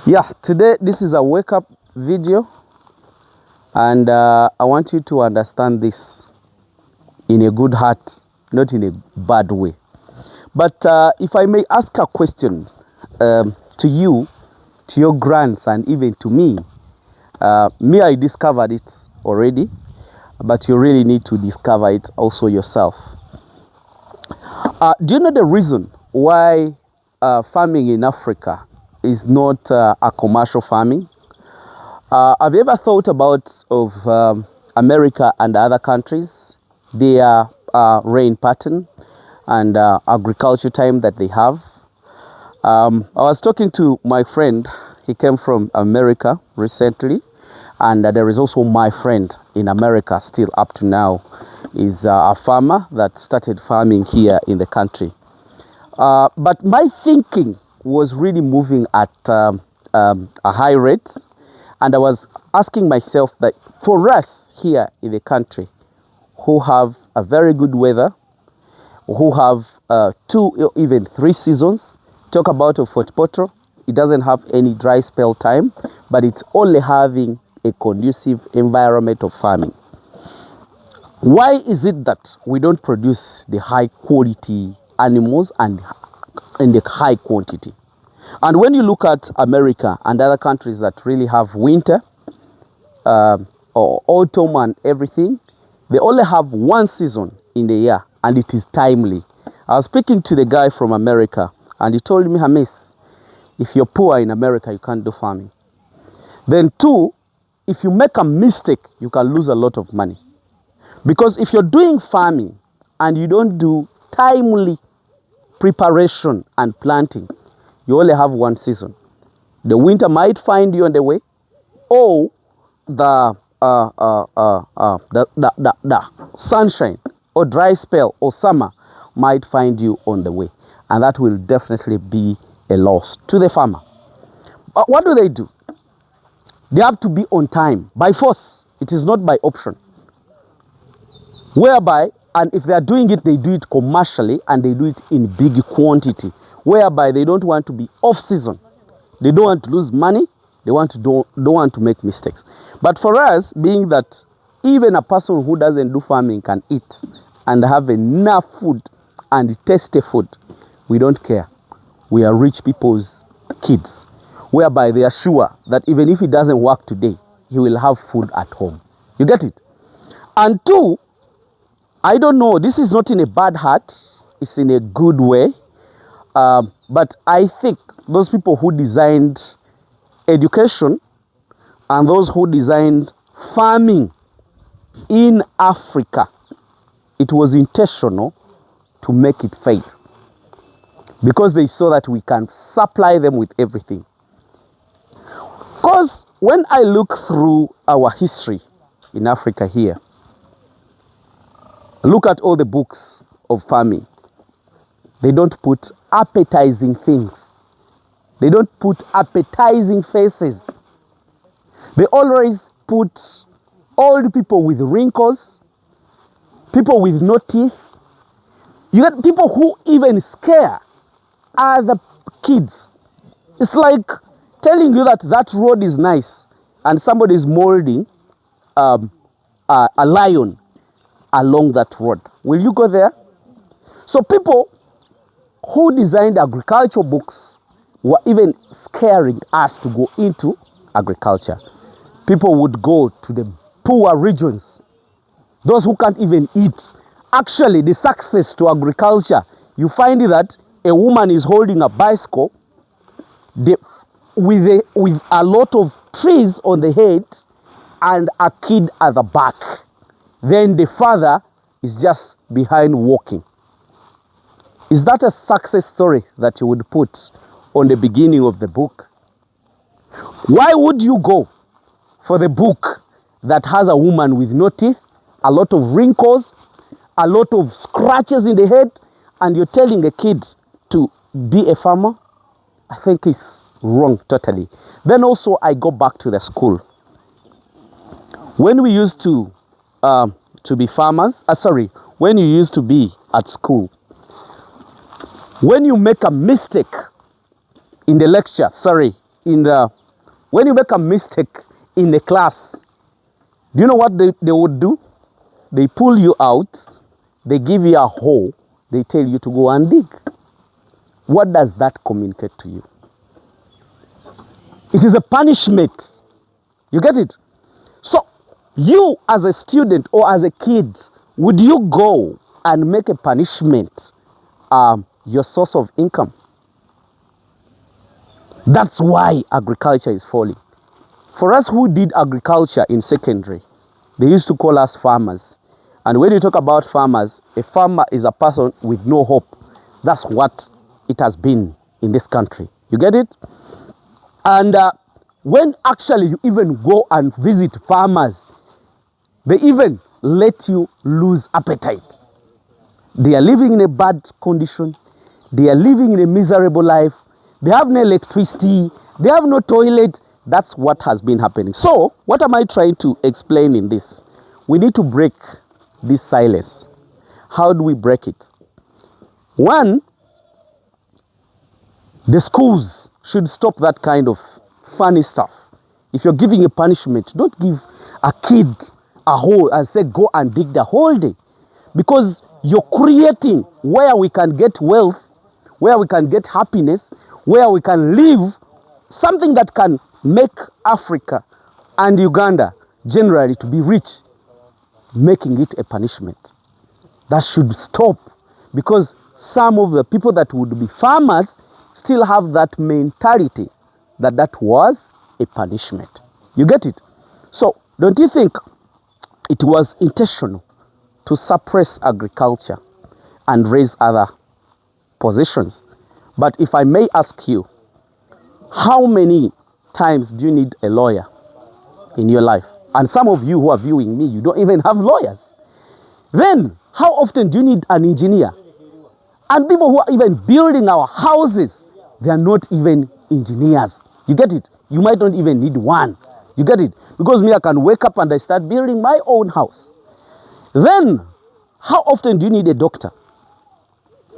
Yeah, today this is a wake up video, and I want you to understand this in a good heart, not in a bad way. But if I may ask a question to you, to your grands, and even to me, I discovered it already, but you really need to discover it also yourself. Do you know the reason why farming in Africa is not a commercial farming? Have you ever thought about America and other countries, their rain pattern and agriculture time that they have? I was talking to my friend. He came from America recently, and there is also my friend in America still up to now. Is a farmer that started farming here in the country. But my thinking was really moving at a high rate, and I was asking myself that for us here in the country who have a very good weather, who have 2 even 3 seasons, talk about a Fort Potro, it doesn't have any dry spell time, but it's only having a conducive environment of farming. Why is it that we don't produce the high quality animals and in the high quantity? And when you look at America and other countries that really have winter or autumn and everything, they only have 1 season in the year, and it is timely. I was speaking to the guy from America, and he told me, Hamiisi, if you're poor in America, you can't do farming. Then 2, if you make a mistake, you can lose a lot of money. Because if you're doing farming and you don't do timely preparation and planting, you only have 1 season. The winter might find you on the way, or the sunshine or dry spell or summer might find you on the way, and that will definitely be a loss to the farmer. But what do? They have to be on time by force. It is not by option. Whereby, and if they are doing it, they do it commercially and they do it in big quantity, whereby they don't want to be off season. They don't want to lose money. They don't want to make mistakes. But for us, being that even a person who doesn't do farming can eat and have enough food and tasty food, we don't care. We are rich people's kids, whereby they are sure that even if he doesn't work today, he will have food at home. You get it? And 2, I don't know, this is not in a bad heart, it's in a good way. But I think those people who designed education and those who designed farming in Africa, it was intentional to make it fail. Because they saw that we can supply them with everything. Because when I look through our history in Africa here, look at all the books of farming. They don't put appetizing things. They don't put appetizing faces. They always put old people with wrinkles, people with no teeth. You get people who even scare other kids. It's like telling you that that road is nice and somebody is molding a lion along that road. Will you go there? So people who designed agricultural books were even scaring us to go into agriculture. People would go to the poor regions, those who can't even eat. Actually, the success to agriculture, you find that a woman is holding a bicycle with a lot of trees on the head and a kid at the back. Then the father is just behind walking. Is that a success story that you would put on the beginning of the book? Why would you go for the book that has a woman with no teeth, a lot of wrinkles, a lot of scratches in the head, and you're telling a kid to be a farmer? I think it's wrong totally. Then also I go back to the school. When we used to be farmers, when you used to be at school, when you make a mistake in the lecture, in the when you make a mistake in a class, do you know what they would do? They pull you out, they give you a hole, they tell you to go and dig. What does that communicate to you? It is a punishment. You get it? So you as a student or as a kid, would you go and make a punishment your source of income? That's why agriculture is falling. For us who did agriculture in secondary, they used to call us farmers. And when you talk about farmers, a farmer is a person with no hope. That's what it has been in this country. You get it? And when actually you even go and visit farmers, they even let you lose appetite. They are living in a bad condition. They are living in a miserable life. They have no electricity. They have no toilet. That's what has been happening. So, what am I trying to explain in this? We need to break this silence. How do we break it? One, the schools should stop that kind of funny stuff. If you're giving a punishment, don't give a kid a hole and say, go and dig the whole day. Because you're creating where we can get wealth, where we can get happiness, where we can live something that can make Africa and Uganda generally to be rich, making it a punishment. That should stop, because some of the people that would be farmers still have that mentality that that was a punishment. You get it? So don't you think it was intentional to suppress agriculture and raise other positions? But if I may ask you, how many times do you need a lawyer in your life? And some of you who are viewing me, you don't even have lawyers. Then, how often do you need an engineer? And people who are even building our houses, they are not even engineers. You get it? You might not even need one. You get it? Because me, I can wake up and I start building my own house. Then, how often do you need a doctor?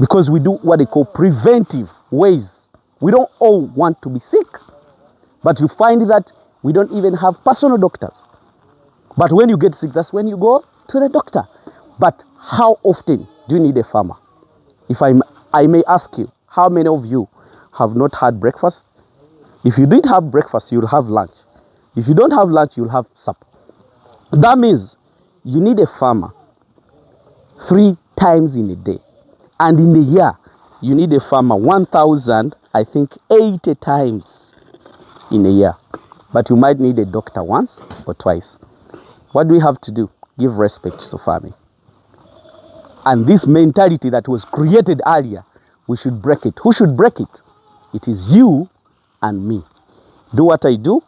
Because we do what they call preventive ways. We don't all want to be sick. But you find that we don't even have personal doctors. But when you get sick, that's when you go to the doctor. But how often do you need a farmer? If I may ask you, how many of you have not had breakfast? If you didn't have breakfast, you'll have lunch. If you don't have lunch, you'll have supper. That means you need a farmer 3 times in a day. And in a year, you need a farmer 1,080 times in a year. But you might need a doctor once or twice. What do we have to do? Give respect to farming. And this mentality that was created earlier, we should break it. Who should break it? It is you and me. Do what I do,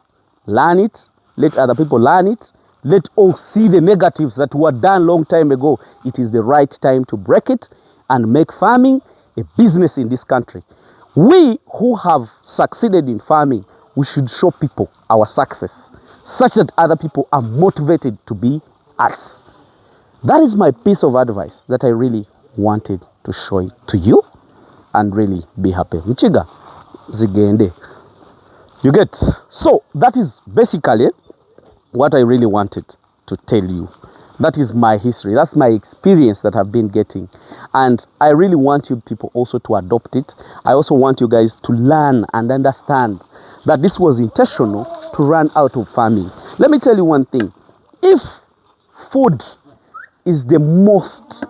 learn it, let other people learn it, let all see the negatives that were done long time ago. It is the right time to break it and make farming a business in this country. We who have succeeded in farming, we should show people our success, such that other people are motivated to be us. That is my piece of advice that I really wanted to show it to you and really be happy. Mchiga zigende. You get? So that is basically what I really wanted to tell you. That is my history. That's my experience that I've been getting. And I really want you people also to adopt it. I also want you guys to learn and understand that this was intentional to run out of farming. Let me tell you one thing. If food is the most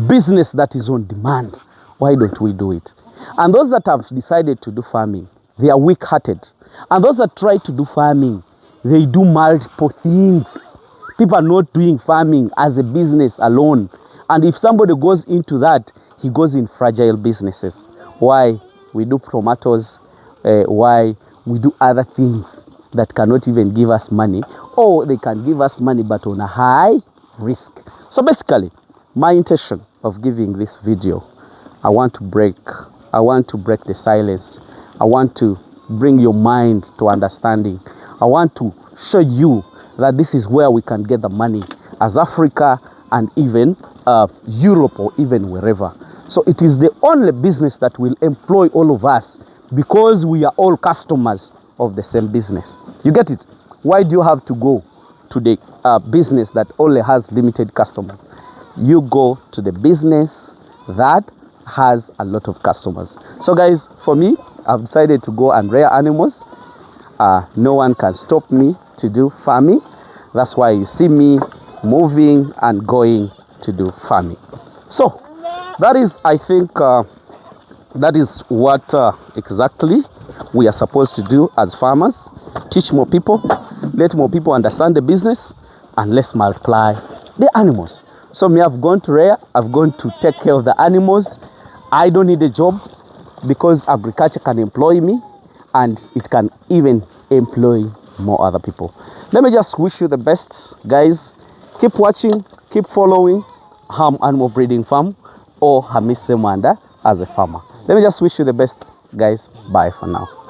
business that is on demand, why don't we do it? And those that have decided to do farming, they are weak-hearted. And those that try to do farming, they do multiple things. People are not doing farming as a business alone. And if somebody goes into that, he goes in fragile businesses. Why? We do tomatoes. Why? We do other things that cannot even give us money. Or they can give us money, but on a high risk. So basically, my intention of giving this video, I want to break the silence. I want to bring your mind to understanding. I want to show you that this is where we can get the money as Africa and even Europe or even wherever. So it is the only business that will employ all of us because we are all customers of the same business. You get it? Why do you have to go to the business that only has limited customers? You go to the business that has a lot of customers. So guys, for me, I've decided to go and rear animals. No one can stop me to do farming. That's why you see me moving and going to do farming. So that is, I think, that is what exactly we are supposed to do as farmers. Teach more people, let more people understand the business, and let's multiply the animals. So me, I've gone to rear, I've gone to take care of the animals. I don't need a job because agriculture can employ me, and it can even employ more other people. Let me just wish you the best, guys. Keep watching, keep following Ham Animal Breeding Farm or hamiisi semanda as a farmer. Let me just wish you the best, guys. Bye for now.